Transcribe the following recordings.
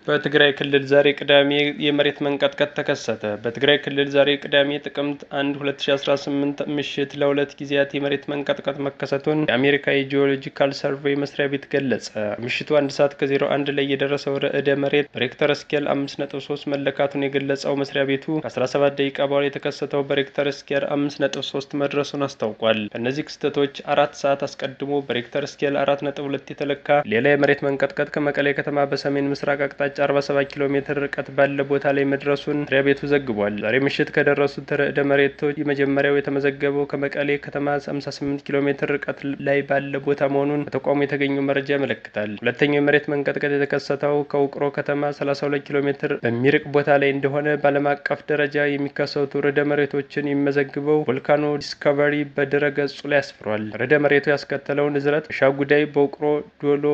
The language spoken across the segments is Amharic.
በትግራይ ክልል ዛሬ ቅዳሜ የመሬት መንቀጥቀጥ ተከሰተ። በትግራይ ክልል ዛሬ ቅዳሜ ጥቅምት 1 2018 ምሽት ለሁለት ጊዜያት የመሬት መንቀጥቀጥ መከሰቱን የአሜሪካ የጂኦሎጂካል ሰርቬይ መስሪያ ቤት ገለጸ። ምሽቱ 1 ሰዓት ከ01 ላይ የደረሰው ርዕደ መሬት በሬክተር ስኬል 5.3 መለካቱን የገለጸው መስሪያ ቤቱ ከ17 ደቂቃ በኋላ የተከሰተው በሬክተር ስኬል 5.3 መድረሱን አስታውቋል። ከእነዚህ ክስተቶች 4 ሰዓት አስቀድሞ በሬክተር ስኬል 4.2 የተለካ ሌላ የመሬት መንቀጥቀጥ ከመቀሌ ከተማ በሰሜን ምስራቅ አቅጣጫ 47 ኪሎ ሜትር ርቀት ባለ ቦታ ላይ መድረሱን መስሪያ ቤቱ ዘግቧል። ዛሬ ምሽት ከደረሱት ርዕደ መሬቶች የመጀመሪያው የተመዘገበው ከመቀሌ ከተማ 58 ኪሎ ሜትር ርቀት ላይ ባለ ቦታ መሆኑን ከተቋሙ የተገኘው መረጃ ያመለክታል። ሁለተኛው የመሬት መንቀጥቀጥ የተከሰተው ከውቅሮ ከተማ 32 ኪሎ ሜትር በሚርቅ ቦታ ላይ እንደሆነ በዓለም አቀፍ ደረጃ የሚከሰቱ ርዕደ መሬቶችን የሚመዘግበው ቮልካኖ ዲስከቨሪ በድረ-ገጹ ላይ አስፍሯል። ርዕደ መሬቱ ያስከተለውን ንዝረት በሻጉዳይ፣ በውቅሮ፣ ዶሎ፣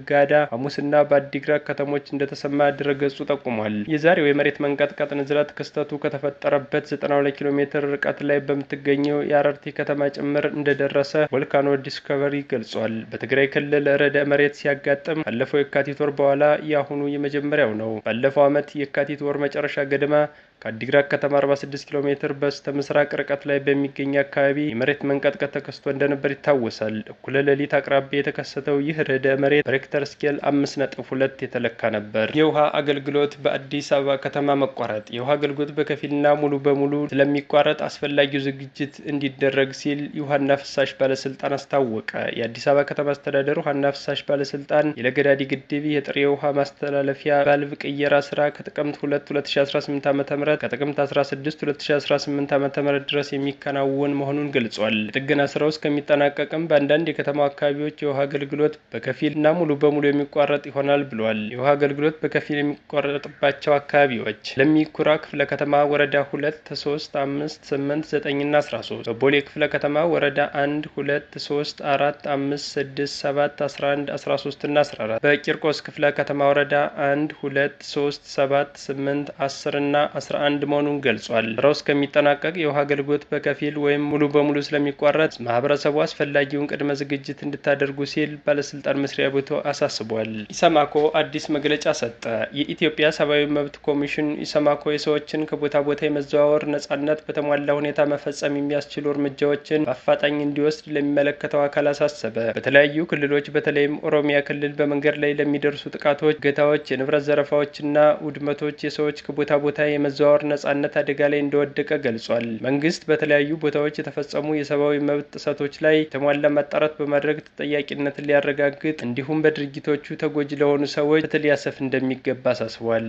ጋዳ፣ ሐሙስና በአዲግራት ከተሞች እንደተሰማ ድረ-ገጹ ጠቁሟል። የዛሬው የመሬት መንቀጥቀጥ ንዝረት ክስተቱ ከተፈጠረበት 92 ኪሎ ሜትር ርቀት ላይ በምትገኘው የአረርቲ ከተማ ጭምር እንደደረሰ ቮልካኖ ዲስከቨሪ ገልጿል። በትግራይ ክልል ርዕደ መሬት ሲያጋጥም ካለፈው የካቲት ወር በኋላ የአሁኑ የመጀመሪያው ነው። ባለፈው ዓመት የካቲት ወር መጨረሻ ገደማ ከአዲግራት ከተማ 46 ኪሎ ሜትር በስተ ምስራቅ ርቀት ላይ በሚገኝ አካባቢ የመሬት መንቀጥቀጥ ተከስቶ እንደነበር ይታወሳል። እኩለ ሌሊት አቅራቢያ የተከሰተው ይህ ርዕደ መሬት በሬክተር ስኬል 5.2 የተለካ ነበር። የውሃ አገልግሎት በአዲስ አበባ ከተማ መቋረጥ። የውሃ አገልግሎት በከፊልና ሙሉ በሙሉ ስለሚቋረጥ አስፈላጊው ዝግጅት እንዲደረግ ሲል የውሃና ፍሳሽ ባለስልጣን አስታወቀ። የአዲስ አበባ ከተማ አስተዳደር ውሃና ፍሳሽ ባለስልጣን የለገዳዲ ግድብ የጥሬ ውሃ ማስተላለፊያ ቫልቭ ቅየራ ስራ ከጥቅምት 2 2018 ዓ.ም ከጥቅምት 16 2018 ዓ.ም ድረስ የሚከናወን መሆኑን ገልጿል። የጥገና ስራው እስከሚጠናቀቅም በአንዳንድ የከተማው አካባቢዎች የውሃ አገልግሎት በከፊልና ሙሉ በሙሉ የሚቋረጥ ይሆናል ብሏል። የውሃ አገልግሎት በከፊል የሚቋረጥባቸው አካባቢዎች ለሚኩራ ክፍለ ከተማ ወረዳ 2፣ 3፣ 5፣ 8፣ 9 እና 13፣ በቦሌ ክፍለ ከተማ ወረዳ 1፣ 2፣ 3፣ 4፣ 5፣ 6፣ 7፣ 11፣ 13 እና 14፣ በቂርቆስ ክፍለ ከተማ ወረዳ 1፣ 2፣ 3፣ 7፣ 8፣ 10 እና 11 መሆኑን ገልጿል። ስራው እስከሚጠናቀቅ የውሃ አገልግሎት በከፊል ወይም ሙሉ በሙሉ ስለሚቋረጥ ማህበረሰቡ አስፈላጊውን ቅድመ ዝግጅት እንድታደርጉ ሲል ባለስልጣን መስሪያ ቤቱ አሳስቧል። ኢሰማኮ አዲስ መግለጫ ሰጠ። የኢትዮጵያ ሰብአዊ መብት ኮሚሽን ኢሰማኮ የሰዎችን ከቦታ ቦታ የመዘዋወር ነጻነት በተሟላ ሁኔታ መፈጸም የሚያስችሉ እርምጃዎችን በአፋጣኝ እንዲወስድ ለሚመለከተው አካል አሳሰበ። በተለያዩ ክልሎች በተለይም ኦሮሚያ ክልል በመንገድ ላይ ለሚደርሱ ጥቃቶች፣ እገታዎች፣ የንብረት ዘረፋዎችና ውድመቶች የሰዎች ከቦታ ቦታ የመዘዋወር ነጻነት አደጋ ላይ እንደወደቀ ገልጿል። መንግስት በተለያዩ ቦታዎች የተፈጸሙ የሰብአዊ መብት ጥሰቶች ላይ የተሟላ ማጣራት በማድረግ ተጠያቂነትን ሊያረጋግጥ እንዲሁም በድርጊቶቹ ተጎጂ ለሆኑ ሰዎች ፍትህ ሊያሰፍ እንደሚገባ አሳስቧል።